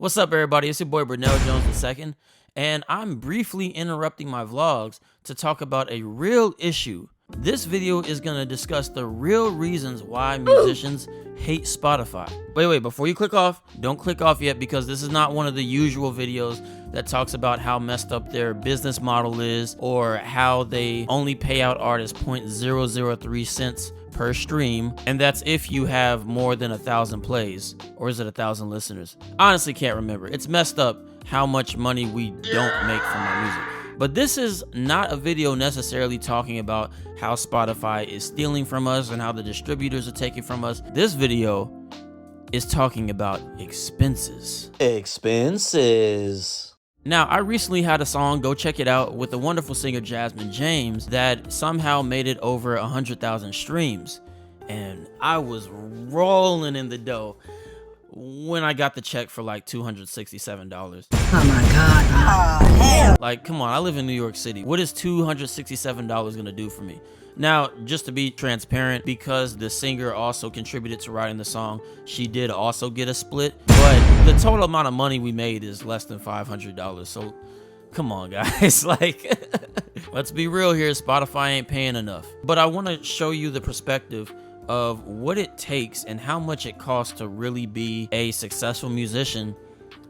What's up, everybody? It's your boy Bernell Jones II, and I'm briefly interrupting my vlogs to talk about a real issue. This video is going to discuss the real reasons why musicians hate Spotify. Wait, before you click off, don't click off yet, because this is not one of the usual videos that talks about how messed up their business model is or how they only pay out artists 0.003 cents per stream, and that's if you have more than 1,000 plays, or is it 1,000 listeners? Honestly can't remember. It's messed up how much money we don't make from our music. But this is not a video necessarily talking about how Spotify is stealing from us and how the distributors are taking from us. This video is talking about expenses. Now, I recently had a song, go check it out, with the wonderful singer Jasmine James that somehow made it over 100,000 streams. And I was rolling in the dough when I got the check for like $267. Oh my God. Oh, hell. Like, come on, I live in New York City. What is $267 gonna do for me? Now, just to be transparent, because the singer also contributed to writing the song, she did also get a split, but the total amount of money we made is less than $500. So come on, guys, like, let's be real here. Spotify ain't paying enough. But I want to show you the perspective of what it takes and how much it costs to really be a successful musician,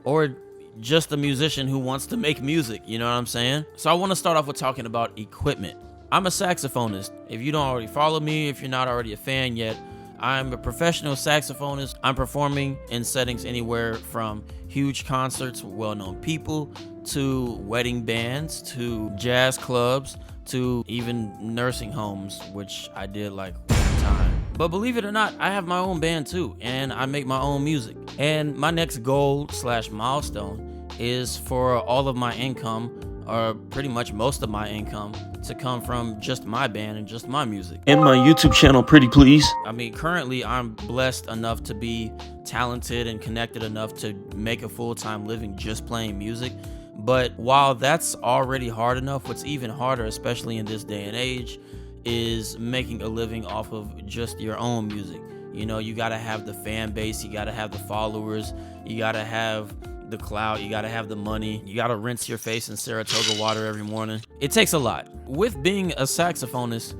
or just a musician who wants to make music, you know what I'm saying? So I want to start off with talking about equipment. I'm a saxophonist. If you don't already follow me, if you're not already a fan yet, I'm a professional saxophonist. I'm performing in settings anywhere from huge concerts with well-known people, to wedding bands, to jazz clubs, to even nursing homes, which I did like one time. But believe it or not, I have my own band too, and I make my own music. And my next goal / milestone is for all of my income, or pretty much most of my income, to come from just my band and just my music. And my YouTube channel, pretty please. I mean, currently I'm blessed enough to be talented and connected enough to make a full-time living just playing music. But while that's already hard enough, what's even harder, especially in this day and age, is making a living off of just your own music. You know, you gotta have the fan base, you gotta have the followers, you gotta have the clout, you gotta have the money, you gotta rinse your face in Saratoga water every morning. It takes a lot. With being a saxophonist,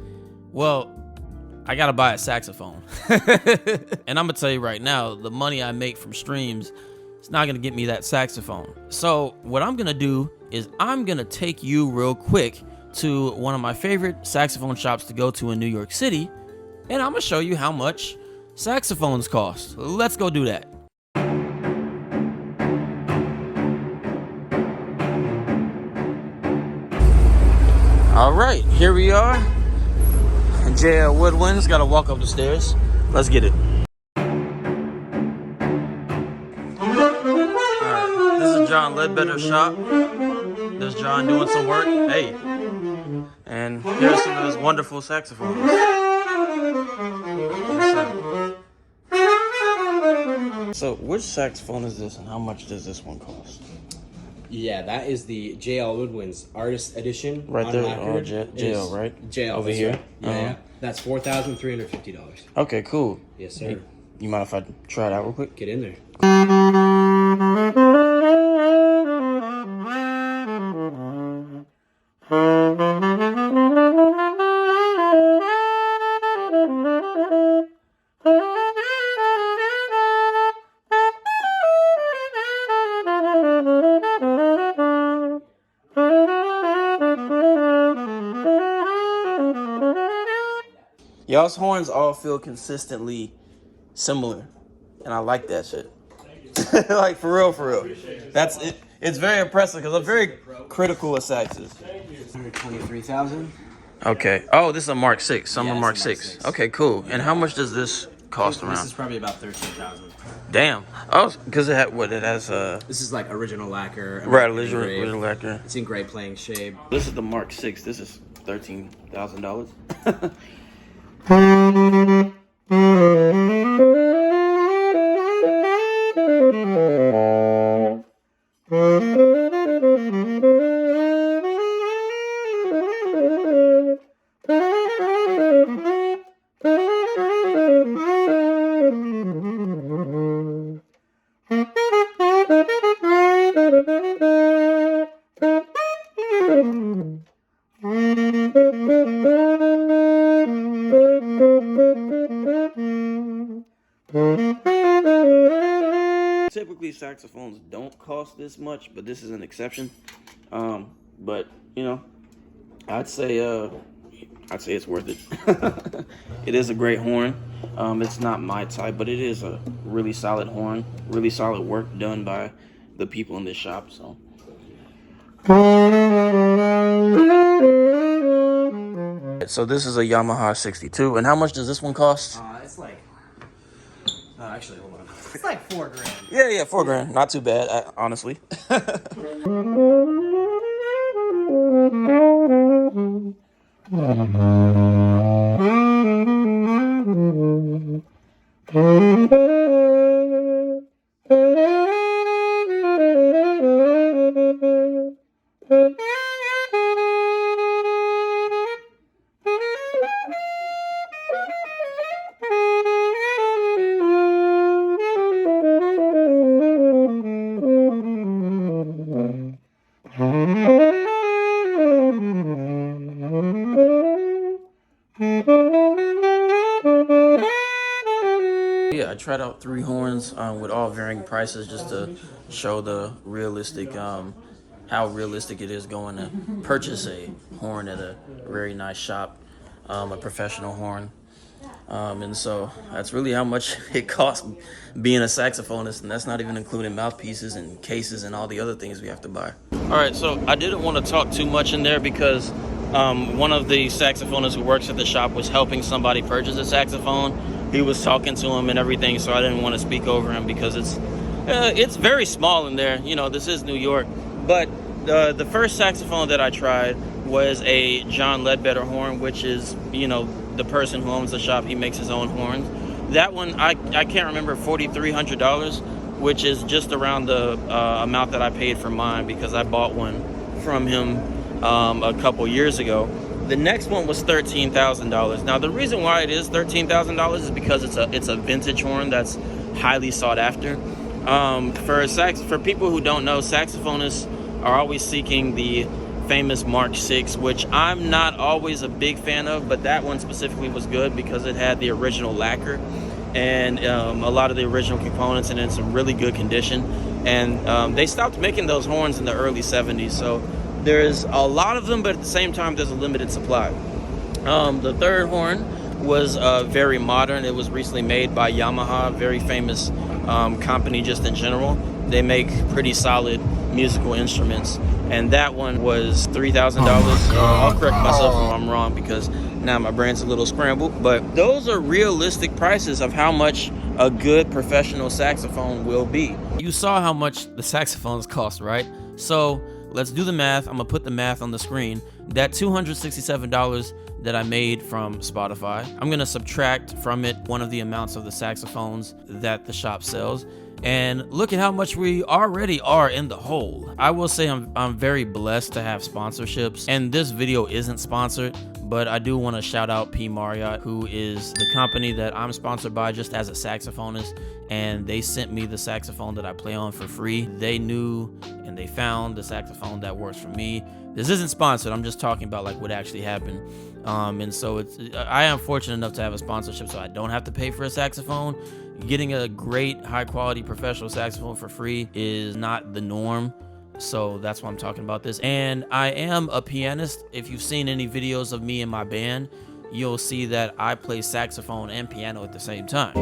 well, I gotta buy a saxophone. And I'm gonna tell you right now, the money I make from streams, it's not gonna get me that saxophone. So what I'm gonna do is I'm gonna take you real quick to one of my favorite saxophone shops to go to in New York City, and I'm gonna show you how much saxophones cost. Let's go do that. All right, here we are. JL Woodwinds, gotta walk up the stairs. Let's get it. All right, this is John Ledbetter's shop. There's John doing some work. Hey. And here's some of his wonderful saxophones. So, which saxophone is this, and how much does this one cost? Yeah, that is the JL Woodwinds Artist Edition. Right there, oh, JL, right? JL. Over here? Right. Yeah. That's $4,350. Okay, cool. Yes, sir. You mind if I try it out real quick? Get in there. Y'all's horns all feel consistently similar, and I like that shit. Like, for real. That's it. It's very impressive because I'm very critical of saxes. 123,000. Okay. Oh, this is a Mark 6. Summer Yeah, Mark it's a Mark 6. 6. Okay, cool. And how much does this cost around? This is probably about 13,000. Damn. Oh, because it had what? It has This is like original lacquer. right, original lacquer. It's in great playing shape. This is the Mark 6. This is $13,000. saxophones don't cost this much, but this is an exception. But you know, I'd say it's worth it. It is a great horn. It's not my type, but it is a really solid horn, really solid work done by the people in this shop. So this is a Yamaha 62, and how much does this one cost? It's like, actually, hold on. It's like $4,000. Yeah, $4,000. Not too bad, honestly. Yeah, I tried out 3 horns with all varying prices just to show the realistic, how realistic it is going to purchase a horn at a very nice shop, a professional horn. And so that's really how much it costs being a saxophonist, and that's not even including mouthpieces and cases and all the other things we have to buy. All right, so I didn't want to talk too much in there because one of the saxophonists who works at the shop was helping somebody purchase a saxophone. He was talking to him and everything, so I didn't want to speak over him because it's very small in there. You know, this is New York. But the first saxophone that I tried was a John Ledbetter horn, which is, you know, the person who owns the shop, he makes his own horns. That one, I can't remember, $4,300, which is just around the amount that I paid for mine because I bought one from him a couple years ago. The next one was $13,000. Now the reason why it is $13,000 is because it's a vintage horn that's highly sought after. For people who don't know, saxophonists are always seeking the famous Mark VI, which I'm not always a big fan of, but that one specifically was good because it had the original lacquer and a lot of the original components and in some really good condition. And they stopped making those horns in the early 70s, so there's a lot of them, but at the same time there's a limited supply. The third horn was very modern. It was recently made by Yamaha, very famous company just in general. They make pretty solid musical instruments, and that one was $3,000. I'll correct myself if I'm wrong because now my brain's a little scrambled, but those are realistic prices of how much a good professional saxophone will be. You saw how much the saxophones cost, right? So let's do the math. I'm gonna put the math on the screen. That $267 that I made from Spotify, I'm gonna subtract from it one of the amounts of the saxophones that the shop sells, and look at how much we already are in the hole. I will say I'm very blessed to have sponsorships, and this video isn't sponsored, but I do want to shout out P. Mauriat, who is the company that I'm sponsored by just as a saxophonist, and they sent me the saxophone that I play on for free. They knew and they found the saxophone that works for me. This isn't sponsored, I'm just talking about like what actually happened. And so I am fortunate enough to have a sponsorship so I don't have to pay for a saxophone. Getting a great high quality professional saxophone for free is not the norm. So that's why I'm talking about this. And I am a pianist. If you've seen any videos of me and my band, you'll see that I play saxophone and piano at the same time.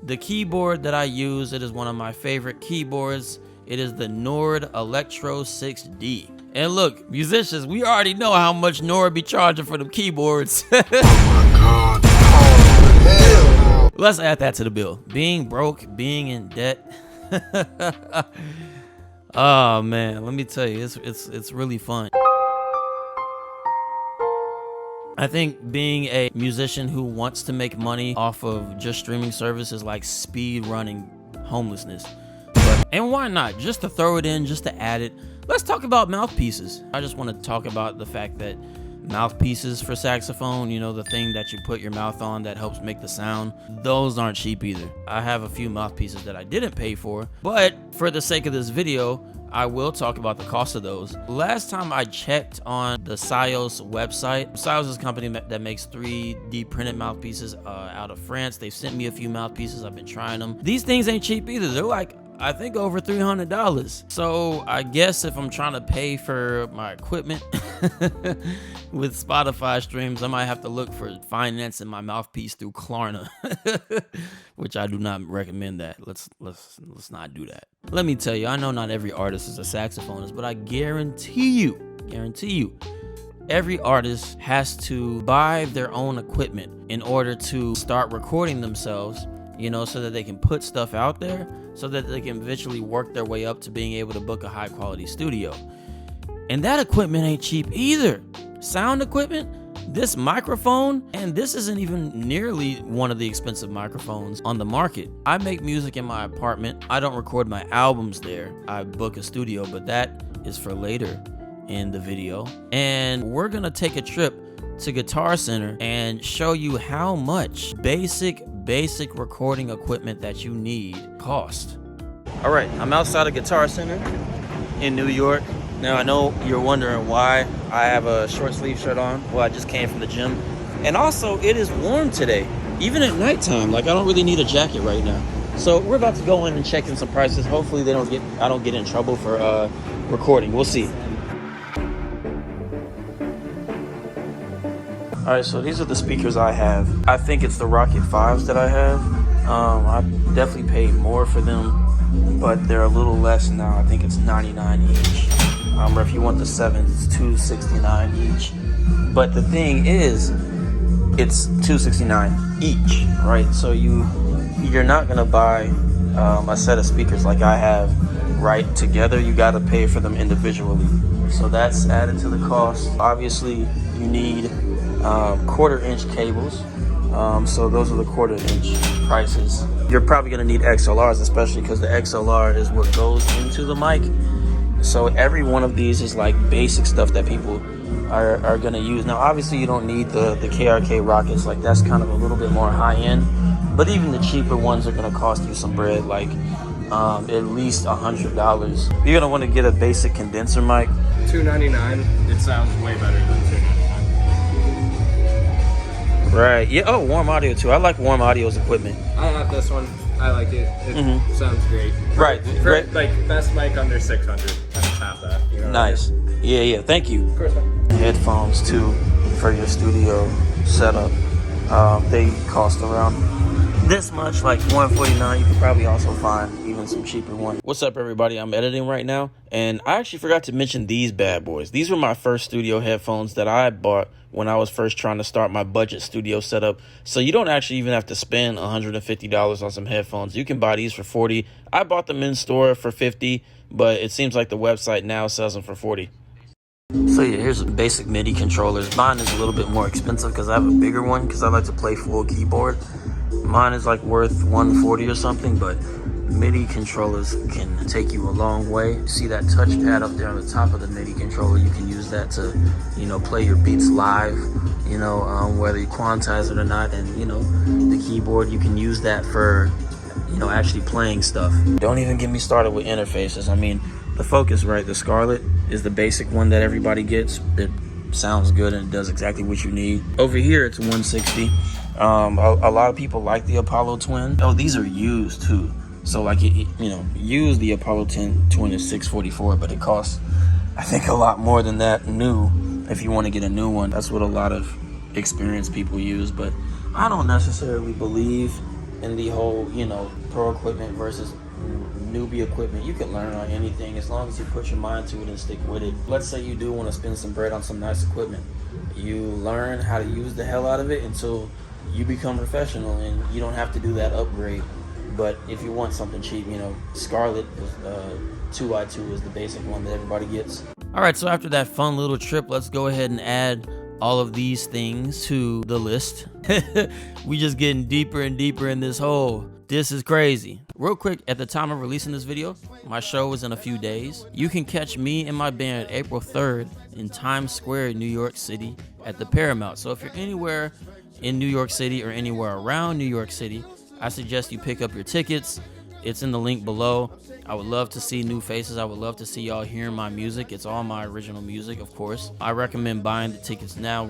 The keyboard that I use, it is one of my favorite keyboards. It is the Nord Electro 6D. And look, musicians, we already know how much Nord be charging for them keyboards. Oh my God. Oh, hell. Let's add that to the bill. Being broke, being in debt. Oh man, let me tell you, it's really fun. I think being a musician who wants to make money off of just streaming services like speed running homelessness. And why not? Just to throw it in, just to add it. Let's talk about mouthpieces. I just want to talk about the fact that mouthpieces for saxophone, you know, the thing that you put your mouth on that helps make the sound, those aren't cheap either. I have a few mouthpieces that I didn't pay for, but for the sake of this video, I will talk about the cost of those. Last time I checked on the Sios website, Sios is a company that makes 3D printed mouthpieces out of France. They've sent me a few mouthpieces. I've been trying them. These things ain't cheap either. They're like, I think over $300. So I guess if I'm trying to pay for my equipment with Spotify streams, I might have to look for financing my mouthpiece through Klarna, which I do not recommend that. Let's not do that. Let me tell you, I know not every artist is a saxophonist, but I guarantee you, every artist has to buy their own equipment in order to start recording themselves, you know, so that they can put stuff out there, so that they can eventually work their way up to being able to book a high quality studio. And that equipment ain't cheap either. Sound equipment, this microphone, and this isn't even nearly one of the expensive microphones on the market. I make music in my apartment. I don't record my albums there. I book a studio, but that is for later in the video. And we're gonna take a trip to Guitar Center and show you how much basic recording equipment that you need cost. All right, I'm outside of Guitar Center in New York. Now I know you're wondering why I have a short sleeve shirt on. Well, I just came from the gym. And also it is warm today, even at nighttime. Like I don't really need a jacket right now. So we're about to go in and check in some prices. Hopefully I don't get in trouble for recording. We'll see. All right, so these are the speakers I have. I think it's the Rocket 5s that I have. I definitely paid more for them, but they're a little less now. I think it's $99 each. Or if you want the 7s, it's $269 each. But the thing is, it's $269 each, right? So you're not gonna buy a set of speakers like I have right together. You gotta pay for them individually. So that's added to the cost. Obviously, you need 1/4 inch cables. So those are the 1/4 inch prices. You're probably gonna need XLRs, especially because the XLR is what goes into the mic. So every one of these is like basic stuff that people are gonna use. Now, obviously you don't need the KRK Rockets, like that's kind of a little bit more high end, but even the cheaper ones are gonna cost you some bread, like at least $100. You're gonna wanna get a basic condenser mic. $299. It sounds way better than $299. Right. Yeah. Oh, Warm Audio too. I like Warm Audio's equipment. I have this one. I like it. It sounds great. Right. For, like best mic under 600. And it's half that. You know nice. What I mean? Yeah. Thank you. Of course, man. Headphones too for your studio setup. They cost around this much, like $149. You can probably also find even some cheaper ones. What's up, everybody? I'm editing right now, and I actually forgot to mention these bad boys. These were my first studio headphones that I bought when I was first trying to start my budget studio setup. So you don't actually even have to spend $150 on some headphones. You can buy these for $40. I bought them in store for $50, but it seems like the website now sells them for $40. So yeah, here's some basic MIDI controllers. Mine is a little bit more expensive because I have a bigger one because I like to play full keyboard. Mine is like worth $140 or something, but MIDI controllers can take you a long way. See that touchpad up there on the top of the MIDI controller? You can use that to, play your beats live, whether you quantize it or not. And, the keyboard, you can use that for, actually playing stuff. Don't even get me started with interfaces. I mean, the Focus, right? The Scarlett is the basic one that everybody gets. It sounds good and it does exactly what you need. Over here, it's $160. A lot of people like the Apollo Twin. Oh, these are used too. So like, use the Apollo Twin is $644, but it costs, I think, a lot more than that new if you want to get a new one. That's what a lot of experienced people use, but I don't necessarily believe in the whole, pro equipment versus newbie equipment. You can learn on anything as long as you put your mind to it and stick with it. Let's say you do want to spend some bread on some nice equipment. You learn how to use the hell out of it until you become professional, and you don't have to do that upgrade. But if you want something cheap, Scarlett 2x2 is the basic one that everybody gets. All right, so after that fun little trip, let's go ahead and add all of these things to the list. We just getting deeper and deeper in this hole. This is crazy. Real quick, at the time of releasing this video, my show is in a few days. You can catch me and my band April 3rd in Times Square, New York City at the Paramount. So if you're anywhere in New York City or anywhere around New York City, I suggest you pick up your tickets. It's in the link below. I would love to see new faces. I would love to see y'all hearing my music. It's all my original music, of course. I recommend buying the tickets now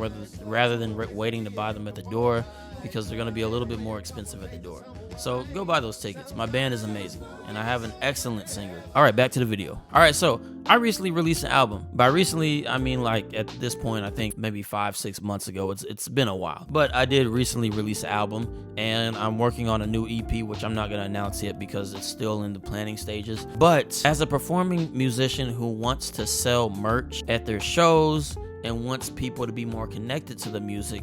rather than waiting to buy them at the door, because they're going to be a little bit more expensive at the door. So go buy those tickets. My band is amazing, and I have an excellent singer. All right, back to the video. All right, so I recently released an album. By recently, I mean like at this point, I think maybe 5-6 months ago. It's been a while, but I did recently release an album, and I'm working on a new EP, which I'm not going to announce yet because it's still in the planning stages. But as a performing musician who wants to sell merch at their shows and wants people to be more connected to the music,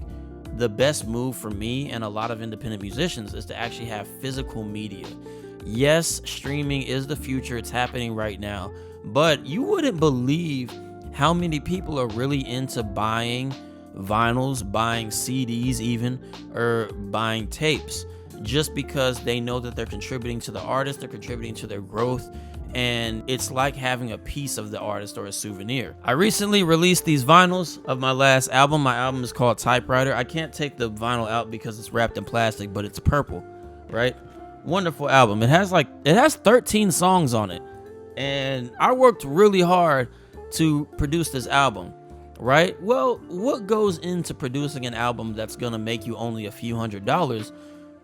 the best move for me and a lot of independent musicians is to actually have physical media. Yes, streaming is the future. It's happening right now. But you wouldn't believe how many people are really into buying vinyls, buying CDs even, or buying tapes, just because they know that they're contributing to the artist, they're contributing to their growth, and it's like having a piece of the artist or a souvenir. I recently released these vinyls of my last album. My album is called Typewriter. I can't take the vinyl out because it's wrapped in plastic, but it's purple, right? Wonderful album. It has 13 songs on it, and I worked really hard to produce this album, right? Well, what goes into producing an album that's gonna make you only a few $100s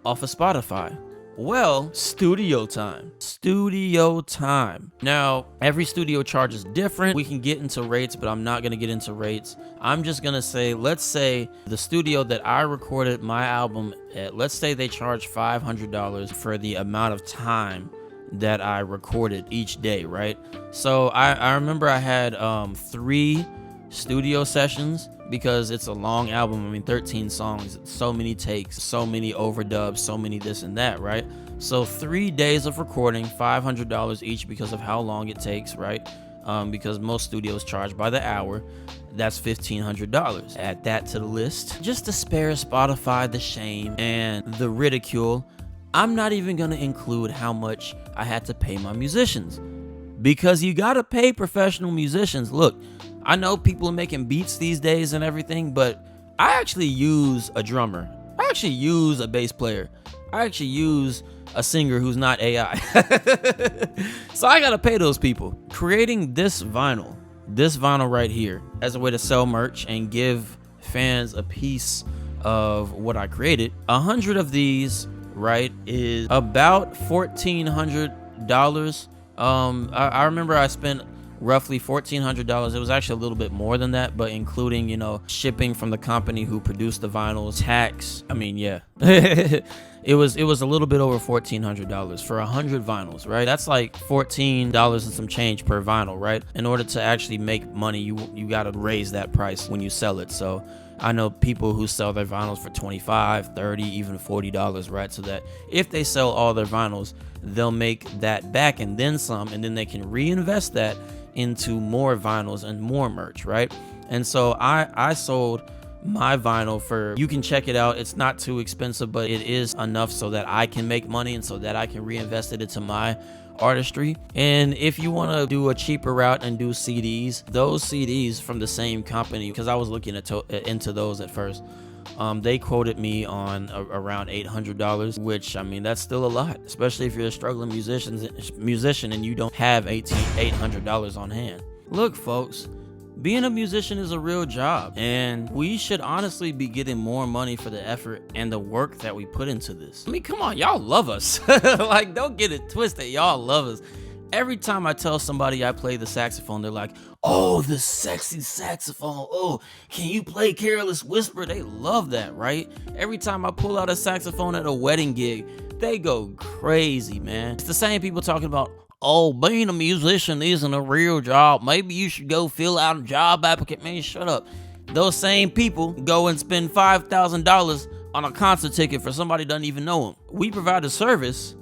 off of Spotify? Well, studio time. Studio time. Now, every studio charges different. We can get into rates, but I'm not going to get into rates. I'm just going to say, let's say the studio that I recorded my album at, let's say they charge $500 for the amount of time that I recorded each day, right? So I remember I had 3 studio sessions, because it's a long album. I mean, 13 songs, so many takes, so many overdubs, so many this and that, right? So 3 days of recording, $500 each because of how long it takes, right? Because most studios charge by the hour. That's $1,500. Add that to the list. Just to spare Spotify the shame and the ridicule, I'm not even gonna include how much I had to pay my musicians, because you gotta pay professional musicians. Look, I know people are making beats these days and everything, but I actually use a drummer. I actually use a bass player. I actually use a singer who's not AI. So I gotta pay those people. Creating this vinyl right here, as a way to sell merch and give fans a piece of what I created. 100 of these, right, is about $1,400. I remember I spent roughly $1,400. It was actually a little bit more than that, but including, you know, shipping from the company who produced the vinyls, tax. I mean, yeah. It was a little bit over $1,400 for 100 vinyls, right? That's like $14 and some change per vinyl, right? In order to actually make money, you got to raise that price when you sell it. So I know people who sell their vinyls for $25, $30, even $40, right? So that if they sell all their vinyls, they'll make that back and then some, and then they can reinvest that into more vinyls and more merch, right? And so I sold my vinyl for, you can check it out, it's not too expensive, but it is enough so that I can make money and so that I can reinvest it into my artistry. And if you want to do a cheaper route and do CDs, those CDs from the same company, because I was looking into those at first, they quoted me on around $800, which, I mean, that's still a lot, especially if you're a struggling musician and you don't have $800 on hand. Look, folks, being a musician is a real job, and we should honestly be getting more money for the effort and the work that we put into this. I mean, come on, y'all love us. Like, don't get it twisted, y'all love us. Every time I tell somebody I play the saxophone, they're like, oh, the sexy saxophone. Oh, can you play Careless Whisper? They love that, right? Every time I pull out a saxophone at a wedding gig, they go crazy, man. It's the same people talking about, oh, being a musician isn't a real job. Maybe you should go fill out a job application. Man, shut up. Those same people go and spend $5,000 on a concert ticket for somebody who doesn't even know them. We provide a service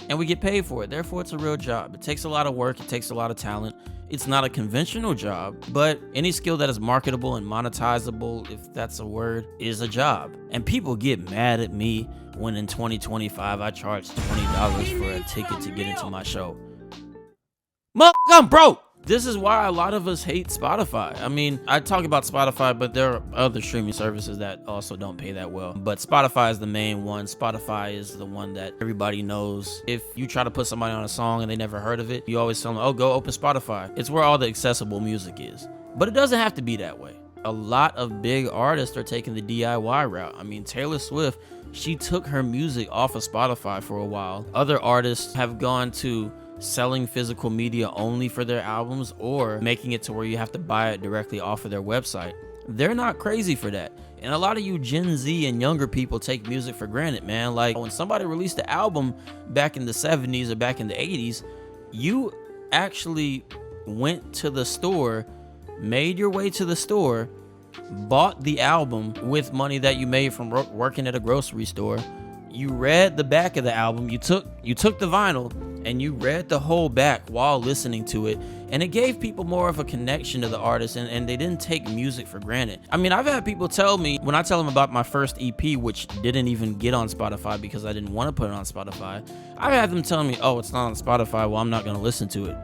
and we get paid for it. Therefore, it's a real job. It takes a lot of work. It takes a lot of talent. It's not a conventional job, but any skill that is marketable and monetizable, if that's a word, is a job. And people get mad at me when in 2025 I charge $20 for a ticket to get into my show. I'm broke. This is why a lot of us hate Spotify. I mean, I talk about Spotify, but there are other streaming services that also don't pay that well. But Spotify is the main one. Spotify is the one that everybody knows. If you try to put somebody on a song and they never heard of it, you always tell them, oh, go open Spotify. It's where all the accessible music is. But it doesn't have to be that way. A lot of big artists are taking the DIY route. I mean, Taylor Swift, she took her music off of Spotify for a while. Other artists have gone to selling physical media only for their albums, or making it to where you have to buy it directly off of their website. They're not crazy for that. And a lot of you Gen Z and younger people take music for granted, man. Like when somebody released the album back in the 70s or back in the 80s, you actually went to the store, made your way to the store, bought the album with money that you made from working at a grocery store. You read the back of the album, you took the vinyl and you read the whole back while listening to it, and it gave people more of a connection to the artist, and they didn't take music for granted. I mean, I've had people tell me, when I tell them about my first EP, which didn't even get on Spotify because I didn't want to put it on Spotify, I've had them telling me, oh, it's not on Spotify, well, I'm not going to listen to it.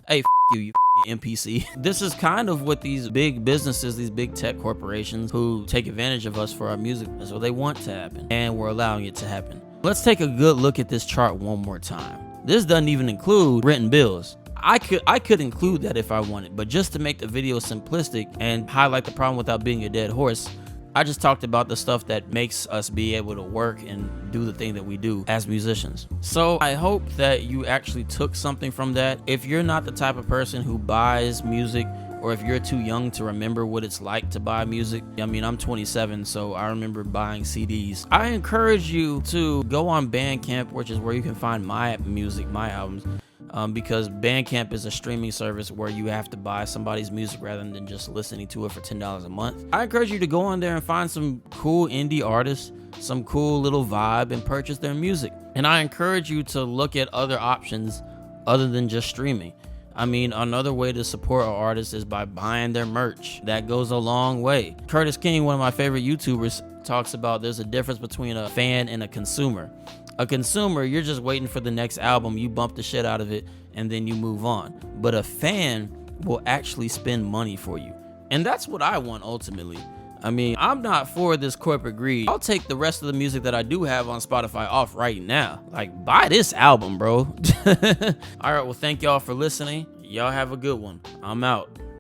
Hey, you NPC. This is kind of what these big businesses, these big tech corporations who take advantage of us for our music, is what they want to happen, and we're allowing it to happen. Let's take a good look at this chart one more time. This doesn't even include written bills. I could include that if I wanted, but just to make the video simplistic and highlight the problem without being a dead horse, I just talked about the stuff that makes us be able to work and do the thing that we do as musicians. So I hope that you actually took something from that. If you're not the type of person who buys music, or if you're too young to remember what it's like to buy music, I mean, I'm 27, so I remember buying CDs. I encourage you to go on Bandcamp, which is where you can find my music, my albums. Because Bandcamp is a streaming service where you have to buy somebody's music rather than just listening to it for $10 a month. I encourage you to go on there and find some cool indie artists, some cool little vibe, and purchase their music. And I encourage you to look at other options other than just streaming. I mean, another way to support our artists is by buying their merch. That goes a long way. Curtis King, one of my favorite YouTubers, talks about there's a difference between a fan and a consumer. A consumer, you're just waiting for the next album, you bump the shit out of it, and then you move on. But a fan will actually spend money for you. And that's what I want ultimately. I mean, I'm not for this corporate greed. I'll take the rest of the music that I do have on Spotify off right now. Like, buy this album, bro. All right, well, thank y'all for listening. Y'all have a good one. I'm out.